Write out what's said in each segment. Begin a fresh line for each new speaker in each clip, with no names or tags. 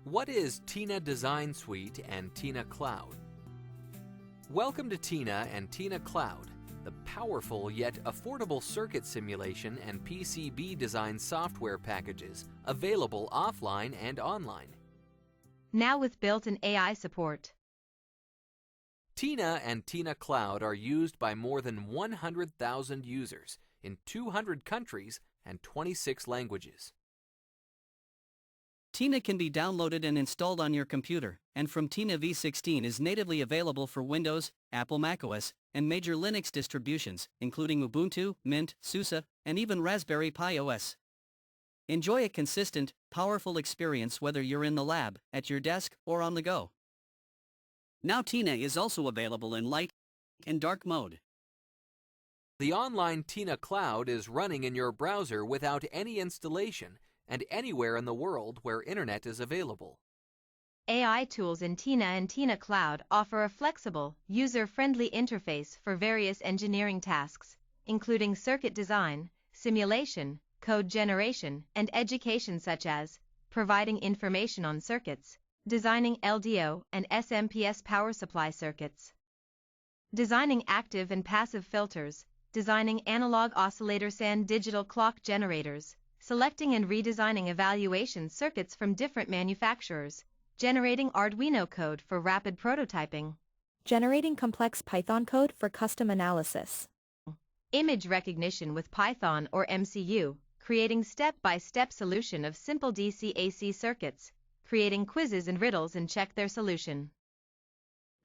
What is TINA Design Suite and TINACloud? Welcome to TINA and TINACloud, the powerful yet affordable circuit simulation and PCB design software packages available offline and online.
Now with built-in AI support.
TINA and TINACloud are used by more than 100,000 users in 200 countries and 26 languages.
TINA can be downloaded and installed on your computer, and from TINA v16 is natively available for Windows, Apple macOS, and major Linux distributions, including Ubuntu, Mint, SUSE, and even Raspberry Pi OS. Enjoy a consistent, powerful experience whether you're in the lab, at your desk, or on the go. Now TINA is also available in light and dark mode.
The online TINACloud is running in your browser without any installation and anywhere in the world where internet is available.
AI tools in TINA and TINACloud offer a flexible, user-friendly interface for various engineering tasks, including circuit design, simulation, code generation, and education, such as providing information on circuits, designing LDO and SMPS power supply circuits, designing active and passive filters, designing analog oscillators and digital clock generators, selecting and redesigning evaluation circuits from different manufacturers, generating Arduino code for rapid prototyping,
generating complex Python code for custom analysis,
image recognition with Python or MCU, creating step-by-step solution of simple DC-AC circuits, creating quizzes and riddles and check their solution.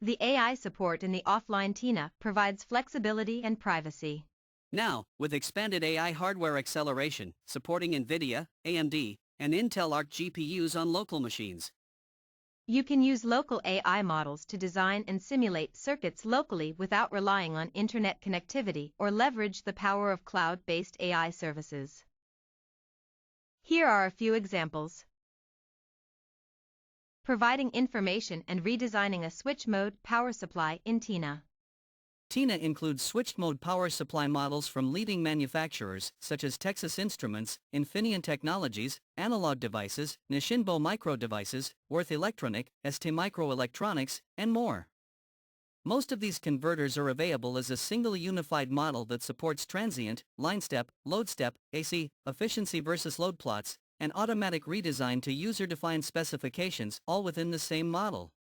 The AI support in the offline TINA provides flexibility and privacy.
Now, with expanded AI hardware acceleration, supporting NVIDIA, AMD, and Intel Arc GPUs on local machines.
You can use local AI models to design and simulate circuits locally without relying on internet connectivity or leverage the power of cloud-based AI services. Here are a few examples. Providing information and redesigning a switch mode power supply in TINA.
TINA includes switched-mode power supply models from leading manufacturers such as Texas Instruments, Infineon Technologies, Analog Devices, Nisshinbo Micro Devices, Worth Electronic, ST Microelectronics, and more. Most of these converters are available as a single unified model that supports transient, line step, load step, AC, efficiency versus load plots, and automatic redesign to user-defined specifications, all within the same model.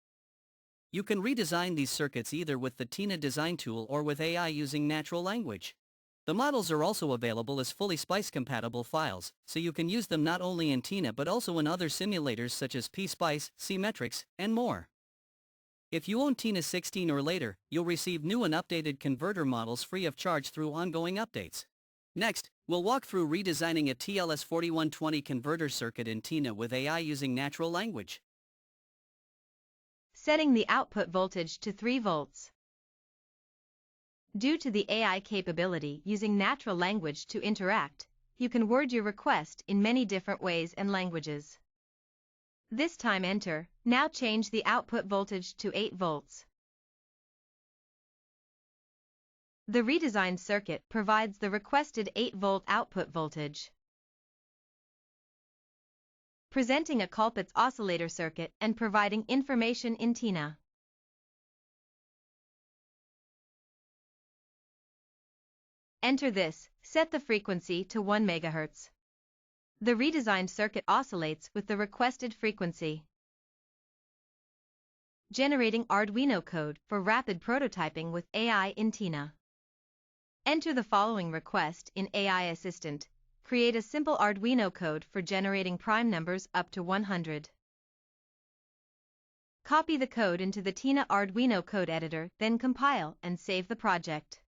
You can redesign these circuits either with the TINA design tool or with AI using natural language. The models are also available as fully SPICE-compatible files, so you can use them not only in TINA but also in other simulators such as PSpice, CMetrics, and more. If you own TINA 16 or later, you'll receive new and updated converter models free of charge through ongoing updates. Next, we'll walk through redesigning a TLS4120 converter circuit in TINA with AI using natural language.
Setting the output voltage to 3 volts. Due to the AI capability using natural language to interact, you can word your request in many different ways and languages. This time enter, now change the output voltage to 8 volts. The redesigned circuit provides the requested 8-volt output voltage. Presenting a Colpitts oscillator circuit and providing information in TINA. Enter this, set the frequency to 1 MHz. The redesigned circuit oscillates with the requested frequency. Generating Arduino code for rapid prototyping with AI in TINA. Enter the following request in AI Assistant. Create a simple Arduino code for generating prime numbers up to 100. Copy the code into the TINA Arduino code editor, then compile and save the project.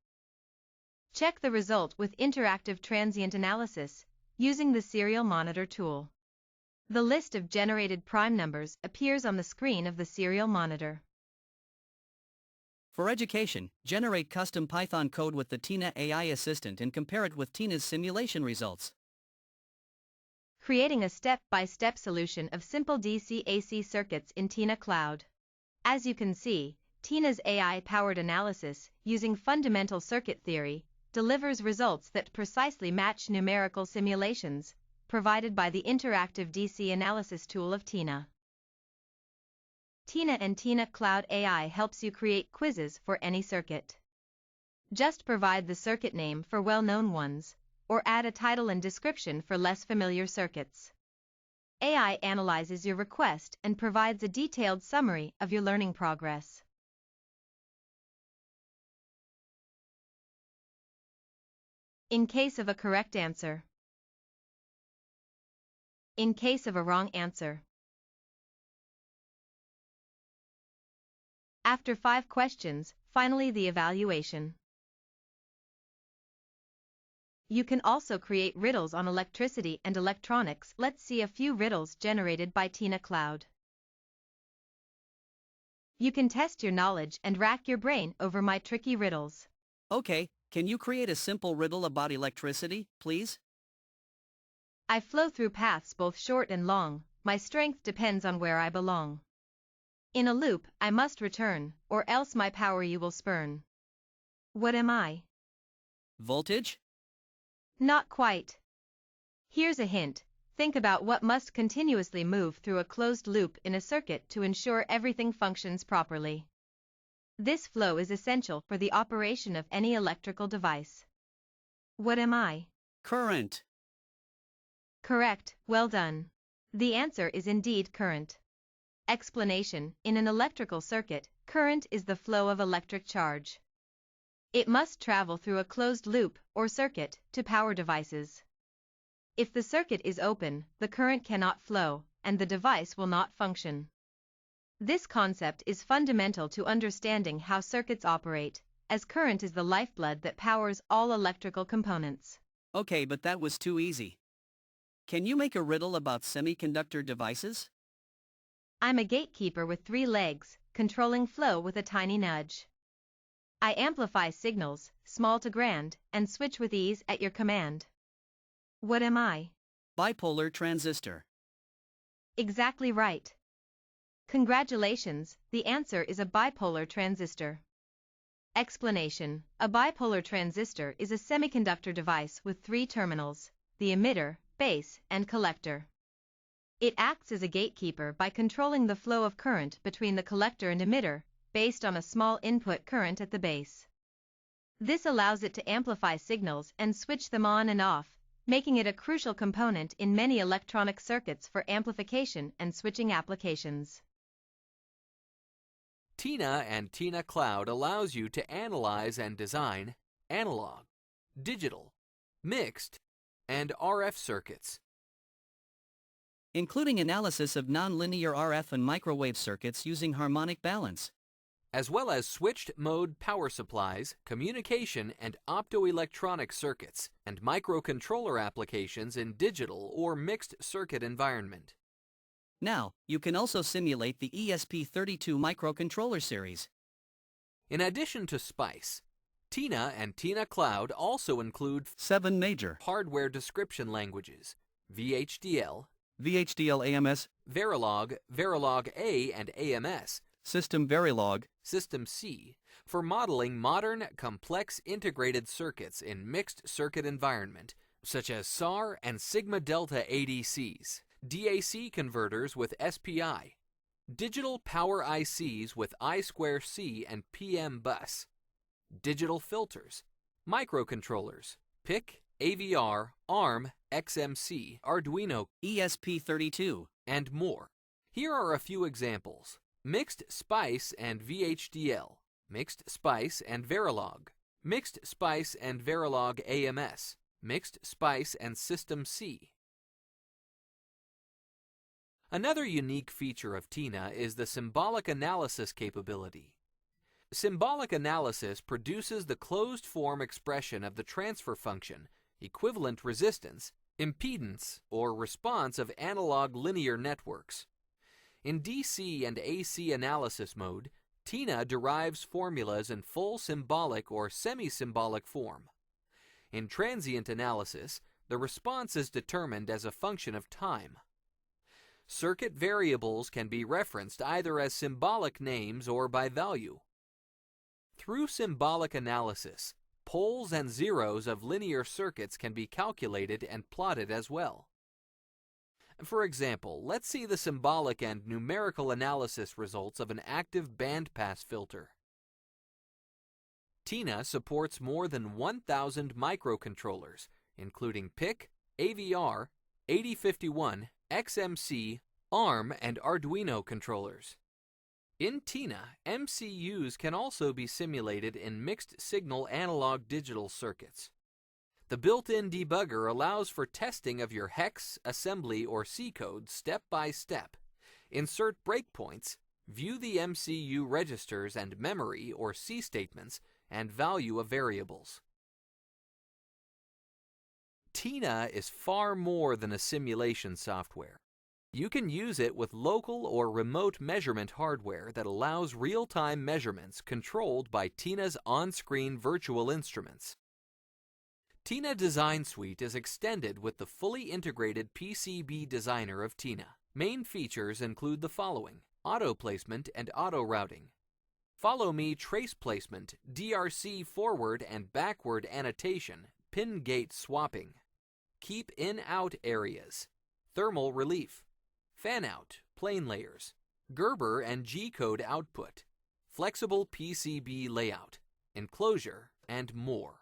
Check the result with interactive transient analysis using the serial monitor tool. The list of generated prime numbers appears on the screen of the serial monitor.
For education, generate custom Python code with the TINA AI Assistant and compare it with TINA's simulation results.
Creating a step-by-step solution of simple DC-AC circuits in TINACloud. As you can see, TINA's AI-powered analysis, using fundamental circuit theory, delivers results that precisely match numerical simulations, provided by the interactive DC analysis tool of TINA. TINA and TINACloud AI helps you create quizzes for any circuit. Just provide the circuit name for well-known ones, or add a title and description for less familiar circuits. AI analyzes your request and provides a detailed summary of your learning progress. In case of a correct answer. In case of a wrong answer. After 5 questions, finally the evaluation. You can also create riddles on electricity and electronics. Let's see a few riddles generated by TINACloud. You can test your knowledge and rack your brain over my tricky riddles.
Okay, can you create a simple riddle about electricity, please?
I flow through paths both short and long, my strength depends on where I belong. In a loop, I must return, or else my power you will spurn. What am I?
Voltage?
Not quite. Here's a hint. Think about what must continuously move through a closed loop in a circuit to ensure everything functions properly. This flow is essential for the operation of any electrical device. What am I?
Current.
Correct, well done. The answer is indeed current. Explanation: in an electrical circuit, current is the flow of electric charge. It must travel through a closed loop, or circuit, to power devices. If the circuit is open, the current cannot flow, and the device will not function. This concept is fundamental to understanding how circuits operate, as current is the lifeblood that powers all electrical components.
Okay, but that was too easy. Can you make a riddle about semiconductor devices?
I'm a gatekeeper with 3 legs, controlling flow with a tiny nudge. I amplify signals, small to grand, and switch with ease at your command. What am I?
Bipolar transistor.
Exactly right. Congratulations, the answer is a bipolar transistor. Explanation: a bipolar transistor is a semiconductor device with 3 terminals, the emitter, base, and collector. It acts as a gatekeeper by controlling the flow of current between the collector and emitter, based on a small input current at the base. This allows it to amplify signals and switch them on and off, making it a crucial component in many electronic circuits for amplification and switching applications.
TINA and TINACloud allows you to analyze and design analog, digital, mixed, and RF circuits.
Including analysis of nonlinear RF and microwave circuits using harmonic balance,
as well as switched-mode power supplies, communication and optoelectronic circuits, and microcontroller applications in digital or mixed circuit environment.
Now, you can also simulate the ESP32 microcontroller series.
In addition to SPICE, TINA and TINACloud also include
7 major
hardware description languages: VHDL,
VHDL AMS,
Verilog, Verilog A and AMS,
System Verilog,
System C, for modeling modern, complex integrated circuits in mixed circuit environment, such as SAR and Sigma Delta ADCs, DAC converters with SPI, digital power ICs with I2C and PM bus, digital filters, microcontrollers, PIC, AVR, ARM, XMC, Arduino,
ESP32,
and more. Here are a few examples: mixed SPICE and VHDL, mixed SPICE and Verilog, mixed SPICE and Verilog AMS, mixed SPICE and System C. Another unique feature of TINA is the symbolic analysis capability. Symbolic analysis produces the closed-form expression of the transfer function, equivalent resistance, impedance, or response of analog linear networks. In DC and AC analysis mode, TINA derives formulas in full symbolic or semi-symbolic form. In transient analysis, the response is determined as a function of time. Circuit variables can be referenced either as symbolic names or by value. Through symbolic analysis, poles and zeros of linear circuits can be calculated and plotted as well. For example, let's see the symbolic and numerical analysis results of an active bandpass filter. TINA supports more than 1,000 microcontrollers, including PIC, AVR, 8051, XMC, ARM, and Arduino controllers. In TINA, MCUs can also be simulated in mixed-signal analog-digital circuits. The built-in debugger allows for testing of your hex, assembly, or C code step by step. Insert breakpoints, view the MCU registers and memory or C statements, and value of variables. TINA is far more than a simulation software. You can use it with local or remote measurement hardware that allows real-time measurements controlled by TINA's on-screen virtual instruments. TINA Design Suite is extended with the fully integrated PCB designer of TINA. Main features include the following: auto placement and auto routing, follow me trace placement, DRC forward and backward annotation, pin gate swapping, keep in-out areas, thermal relief, fan-out, plane layers, Gerber and G-code output, flexible PCB layout, enclosure, and more.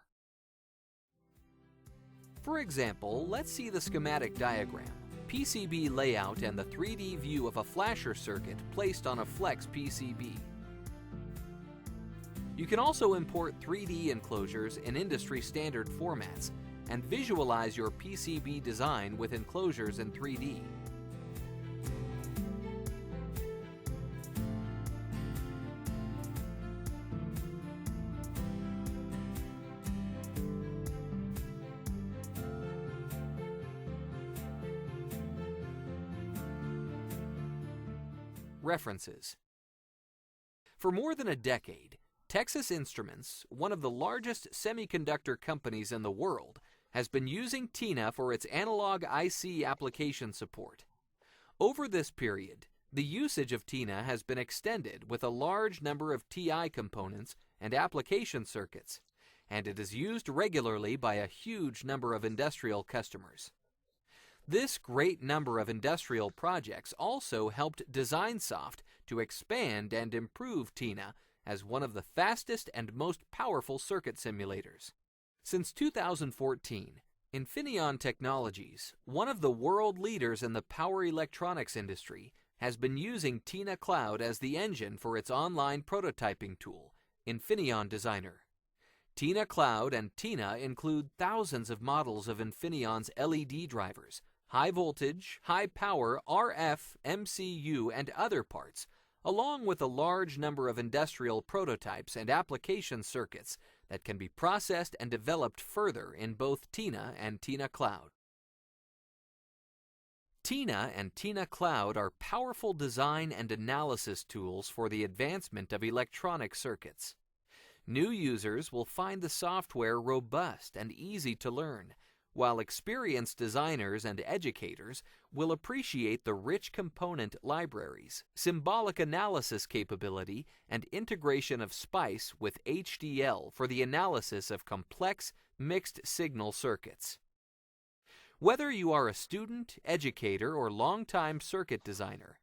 For example, let's see the schematic diagram, PCB layout, and the 3D view of a flasher circuit placed on a flex PCB. You can also import 3D enclosures in industry-standard formats and visualize your PCB design with enclosures in 3D. References. For more than a decade, Texas Instruments, one of the largest semiconductor companies in the world, has been using TINA for its analog IC application support. Over this period, the usage of TINA has been extended with a large number of TI components and application circuits, and it is used regularly by a huge number of industrial customers. This great number of industrial projects also helped DesignSoft to expand and improve TINA as one of the fastest and most powerful circuit simulators. Since 2014, Infineon Technologies, one of the world leaders in the power electronics industry, has been using TINACloud as the engine for its online prototyping tool, Infineon Designer. TINACloud and TINA include thousands of models of Infineon's LED drivers, high voltage, high power, RF, MCU, and other parts, along with a large number of industrial prototypes and application circuits that can be processed and developed further in both TINA and TINACloud. TINA and TINACloud are powerful design and analysis tools for the advancement of electronic circuits. New users will find the software robust and easy to learn, while experienced designers and educators will appreciate the rich component libraries, symbolic analysis capability, and integration of SPICE with HDL for the analysis of complex mixed-signal circuits. Whether you are a student, educator, or longtime circuit designer,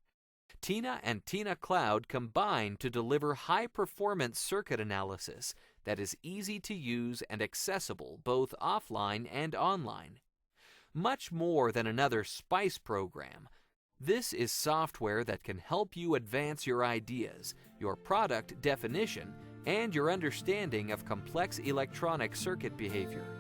TINA and TINACloud combine to deliver high-performance circuit analysis that is easy to use and accessible both offline and online. Much more than another SPICE program, this is software that can help you advance your ideas, your product definition, and your understanding of complex electronic circuit behavior.